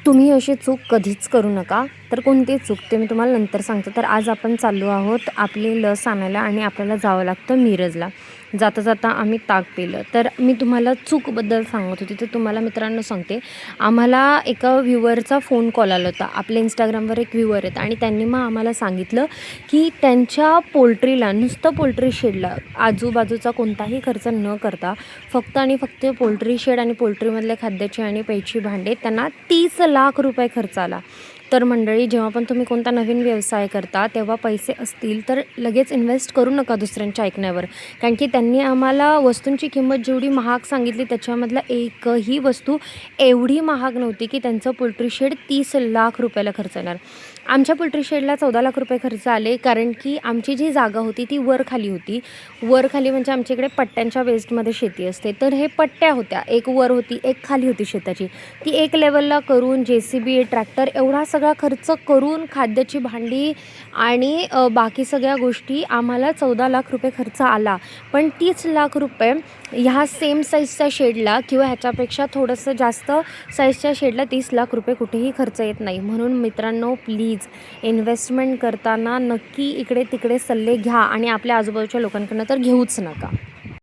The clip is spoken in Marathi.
तुम्ही अशी चूक कधीच करू नका. तर कोणती चूक ते मी तुम्हाला नंतर सांगते. तर आज आपण चाललो आहोत आपली लस आणायला आणि आपल्याला जावं लागतं मिरजला. जाता जाता आम्ही ताक पिलं. तर मी तुम्हाला चूकबद्दल सांगत होती. तर तुम्हाला मित्रांनो सांगते, आम्हाला एका व्ह्यूवरचा फोन कॉल आला होता. आपल्या इंस्टाग्रामवर एक व्ह्यूवर आहेत आणि त्यांनी मग आम्हाला सांगितलं की त्यांच्या पोल्ट्रीला, नुसतं पोल्ट्री शेडला आजूबाजूचा कोणताही खर्च न करता फक्त आणि फक्त पोल्ट्री शेड आणि पोल्ट्रीमधले खाद्याची आणि प्यायची भांडे त्यांना 30 लाख रुपये खर्च आला. तर मंडळी, जेव्हा पण तुम्ही कोणता नवीन व्यवसाय करता तेव्हा पैसे असतील तर लगेच इन्व्हेस्ट करू नका दुसऱ्यांच्या ऐकण्यावर. कारण की त्यांनी आम्हाला वस्तूंची किंमत जेवढी महाग सांगितली त्याच्यामधला एकही वस्तू एवढी महाग नव्हती की त्यांचं पोल्ट्री शेड 30 लाख रुपयाला खर्च येणार. आमच्या पोल्ट्री शेडला 14 लाख रुपये खर्च आले, कारण की आमची जी जागा होती ती वर-खाली होती. वर-खाली म्हणजे आमच्या इकडे पट्ट्यांच्या बेस्डमध्ये शेती असते. तर हे पट्ट्या होत्या, एक वर होती एक खाली होती शेताची. ती एक लेवलला करून JCB, ट्रॅक्टर एवढा सगळा खर्च करून खाद्याची भांडी आणि बाकी सगळ्या गोष्टी आम्हाला 14 लाख रुपये खर्च आला. पण 30 लाख रुपये ह्या सेम साईजच्या शेडला किंवा ह्याच्यापेक्षा थोडंसं जास्त साईजच्या शेडला 30 लाख रुपये कुठेही खर्च येत नाही. म्हणून मित्रांनो, प्लीज इन्व्हेस्टमेंट करताना नक्की इकडे तिकडे सल्ले घ्या आणि आपल्या आजूबाजूच्या लोकांकडनं तर घेऊच नका.